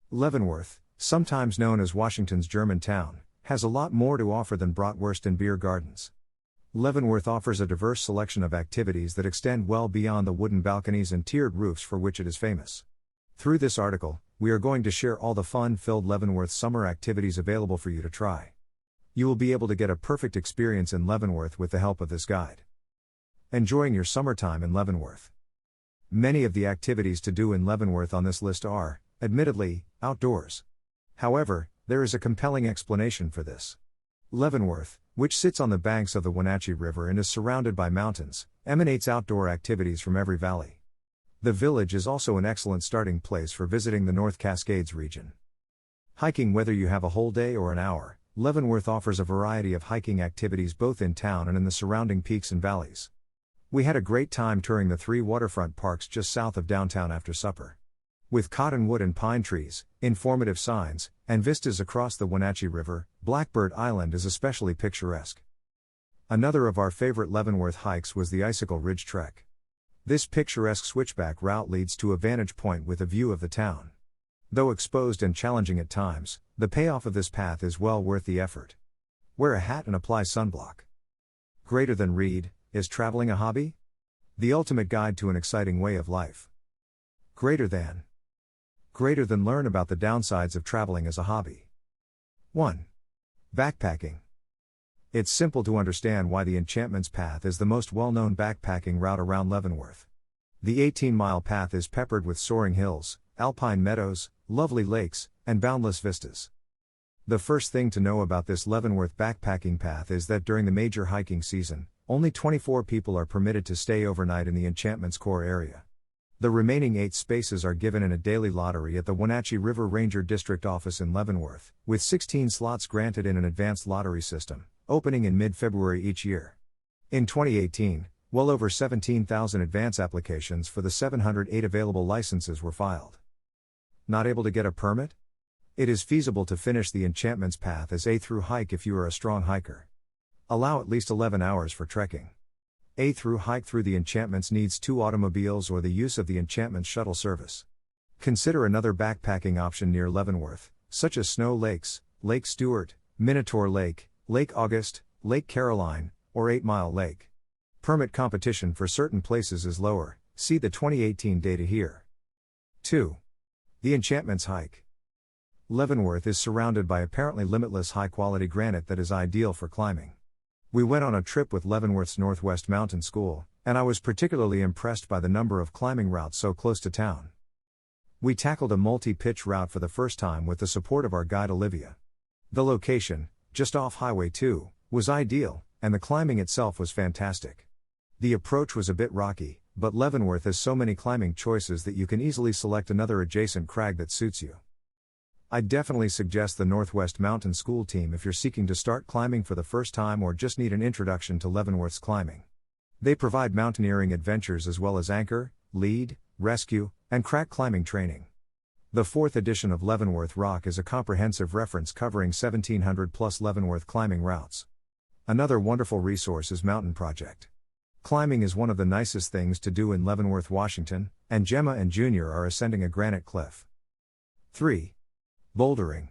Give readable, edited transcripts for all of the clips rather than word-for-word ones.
Leavenworth, sometimes known as Washington's German town, has a lot more to offer than bratwurst and beer gardens. Leavenworth offers a diverse selection of activities that extend well beyond the wooden balconies and tiered roofs for which it is famous. Through this article, we are going to share all the fun-filled Leavenworth summer activities available for you to try. You will be able to get a perfect experience in Leavenworth with the help of this guide. Enjoying your summertime in Leavenworth. Many of the activities to do in Leavenworth on this list are, admittedly, outdoors. However, there is a compelling explanation for this. Leavenworth, which sits on the banks of the Wenatchee River and is surrounded by mountains, emanates outdoor activities from every valley. The village is also an excellent starting place for visiting the North Cascades region. Hiking. Whether you have a whole day or an hour, Leavenworth offers a variety of hiking activities both in town and in the surrounding peaks and valleys. We had a great time touring the 3 waterfront parks just south of downtown after supper. With cottonwood and pine trees, informative signs, and vistas across the Wenatchee River, Blackbird Island is especially picturesque. Another of our favorite Leavenworth hikes was the Icicle Ridge Trek. This picturesque switchback route leads to a vantage point with a view of the town. Though exposed and challenging at times, the payoff of this path is well worth the effort. Wear a hat and apply sunblock. Greater than read, is traveling a hobby? The ultimate guide to an exciting way of life. Greater than learn about the downsides of traveling as a hobby. 1. Backpacking. It's simple to understand why the Enchantment's Path is the most well-known backpacking route around Leavenworth. The 18-mile path is peppered with soaring hills, alpine meadows, lovely lakes, and boundless vistas. The first thing to know about this Leavenworth backpacking path is that during the major hiking season, only 24 people are permitted to stay overnight in the Enchantment's core area. The remaining 8 spaces are given in a daily lottery at the Wenatchee River Ranger District Office in Leavenworth, with 16 slots granted in an advanced lottery system, opening in mid-February each year. In 2018, well over 17,000 advance applications for the 708 available licenses were filed. Not able to get a permit? It is feasible to finish the Enchantment's Path as a through hike if you are a strong hiker. Allow at least 11 hours for trekking. A through hike through the Enchantments needs 2 automobiles or the use of the Enchantment shuttle service. Consider another backpacking option near Leavenworth, such as Snow Lakes, Lake Stewart, Minotaur Lake, Lake August, Lake Caroline, or 8 Mile Lake. Permit competition for certain places is lower, see the 2018 data here. 2. The Enchantments Hike. Leavenworth is surrounded by apparently limitless high-quality granite that is ideal for climbing. We went on a trip with Leavenworth's Northwest Mountain School, and I was particularly impressed by the number of climbing routes so close to town. We tackled a multi-pitch route for the first time with the support of our guide Olivia. The location, just off Highway 2, was ideal, and the climbing itself was fantastic. The approach was a bit rocky, but Leavenworth has so many climbing choices that you can easily select another adjacent crag that suits you. I'd definitely suggest the Northwest Mountain School team if you're seeking to start climbing for the first time or just need an introduction to Leavenworth's climbing. They provide mountaineering adventures as well as anchor, lead, rescue, and crack climbing training. The 4th edition of Leavenworth Rock is a comprehensive reference covering 1,700 plus Leavenworth climbing routes. Another wonderful resource is Mountain Project. Climbing is one of the nicest things to do in Leavenworth, Washington, and Gemma and Junior are ascending a granite cliff. 3. Bouldering.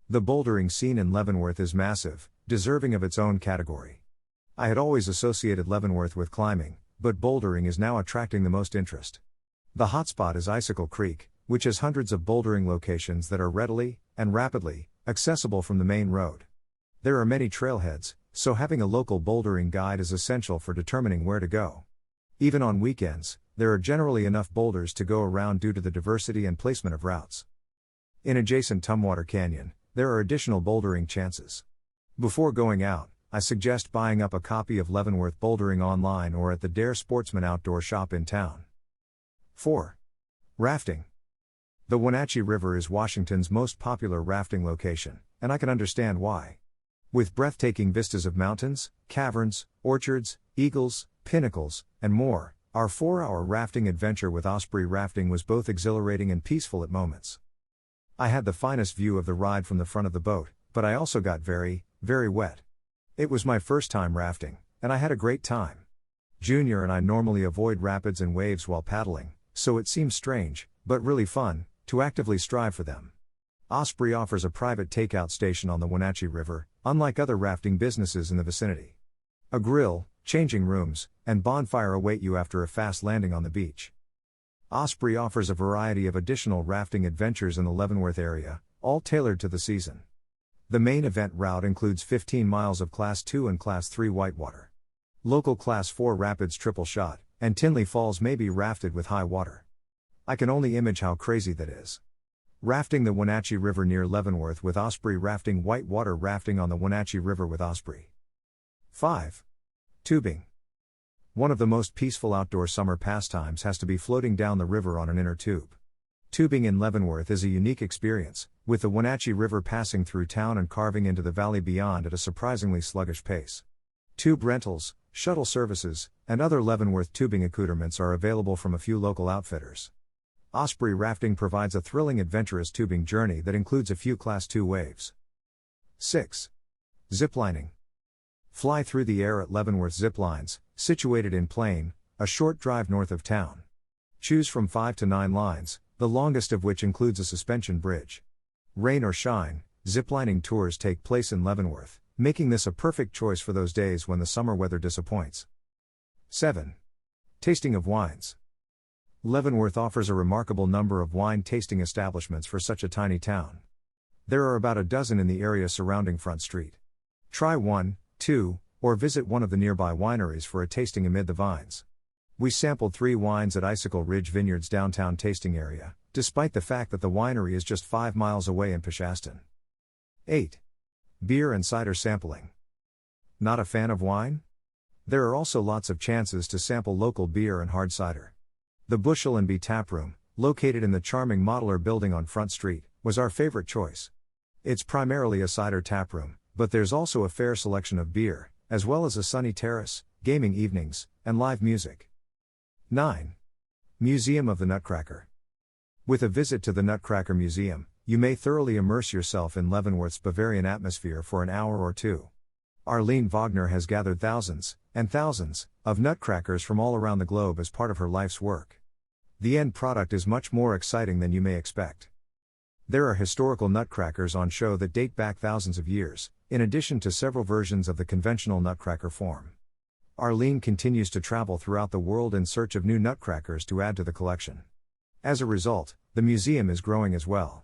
The bouldering scene in Leavenworth is massive, deserving of its own category. I had always associated Leavenworth with climbing, but bouldering is now attracting the most interest. The hotspot is Icicle Creek, which has hundreds of bouldering locations that are readily, and rapidly, accessible from the main road. There are many trailheads, so having a local bouldering guide is essential for determining where to go. Even on weekends, there are generally enough boulders to go around due to the diversity and placement of routes. In adjacent Tumwater Canyon, there are additional bouldering chances. Before going out, I suggest buying up a copy of Leavenworth Bouldering online or at the Dare Sportsman outdoor shop in town. 4. Rafting. The Wenatchee River is Washington's most popular rafting location, and I can understand why. With breathtaking vistas of mountains, caverns, orchards, eagles, pinnacles, and more, our 4-hour rafting adventure with Osprey Rafting was both exhilarating and peaceful at moments. I had the finest view of the ride from the front of the boat, but I also got very, very wet. It was my first time rafting, and I had a great time. Junior and I normally avoid rapids and waves while paddling, so it seemed strange, but really fun, to actively strive for them. Osprey offers a private takeout station on the Wenatchee River, unlike other rafting businesses in the vicinity. A grill, changing rooms, and bonfire await you after a fast landing on the beach. Osprey offers a variety of additional rafting adventures in the Leavenworth area, all tailored to the season. The main event route includes 15 miles of Class 2 and Class 3 whitewater. Local Class 4 rapids triple shot, and Tinley Falls may be rafted with high water. I can only image how crazy that is. Rafting the Wenatchee River near Leavenworth with Osprey. Rafting whitewater. Rafting on the Wenatchee River with Osprey. 5. Tubing. One of the most peaceful outdoor summer pastimes has to be floating down the river on an inner tube. Tubing in Leavenworth is a unique experience, with the Wenatchee River passing through town and carving into the valley beyond at a surprisingly sluggish pace. Tube rentals, shuttle services, and other Leavenworth tubing accoutrements are available from a few local outfitters. Osprey Rafting provides a thrilling adventurous tubing journey that includes a few Class 2 waves. 6. Ziplining. Fly through the air at Leavenworth Ziplines, situated in Plain, a short drive north of town. Choose from 5 to 9 lines, the longest of which includes a suspension bridge. Rain or shine, ziplining tours take place in Leavenworth, making this a perfect choice for those days when the summer weather disappoints. 7. Tasting of wines. Leavenworth offers a remarkable number of wine tasting establishments for such a tiny town. There are about a dozen in the area surrounding Front Street. Try one, two, or visit one of the nearby wineries for a tasting amid the vines. We sampled 3 wines at Icicle Ridge Vineyards downtown tasting area, despite the fact that the winery is just 5 miles away in Peshastin. 8. Beer and cider sampling. Not a fan of wine? There are also lots of chances to sample local beer and hard cider. The Bushel & Bee Taproom, located in the charming Modeler building on Front Street, was our favorite choice. It's primarily a cider taproom, but there's also a fair selection of beer, as well as a sunny terrace, gaming evenings, and live music. 9. Museum of the Nutcracker. With a visit to the Nutcracker Museum, you may thoroughly immerse yourself in Leavenworth's Bavarian atmosphere for an hour or two. Arlene Wagner has gathered thousands, and thousands, of nutcrackers from all around the globe as part of her life's work. The end product is much more exciting than you may expect. There are historical nutcrackers on show that date back thousands of years, in addition to several versions of the conventional nutcracker form. Arlene continues to travel throughout the world in search of new nutcrackers to add to the collection. As a result, the museum is growing as well.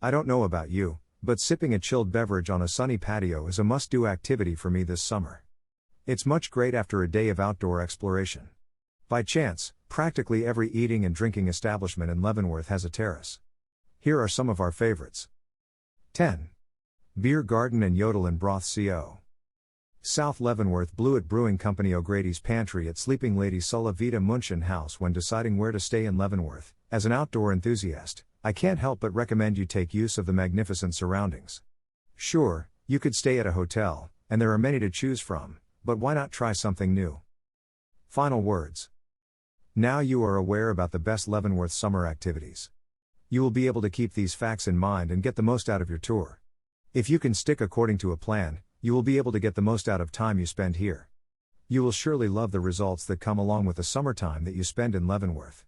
I don't know about you, but sipping a chilled beverage on a sunny patio is a must-do activity for me this summer. It's much great after a day of outdoor exploration. By chance, practically every eating and drinking establishment in Leavenworth has a terrace. Here are some of our favorites. 10. Beer Garden and Yodel and Broth Co. South Leavenworth Blewett Brewing Company. O'Grady's Pantry at Sleeping Lady Sulla Vita Munchen House. When deciding where to stay in Leavenworth, as an outdoor enthusiast, I can't help but recommend you take use of the magnificent surroundings. Sure, you could stay at a hotel, and there are many to choose from, but why not try something new? Final words. Now you are aware about the best Leavenworth summer activities. You will be able to keep these facts in mind and get the most out of your tour. If you can stick according to a plan, you will be able to get the most out of time you spend here. You will surely love the results that come along with the summertime that you spend in Leavenworth.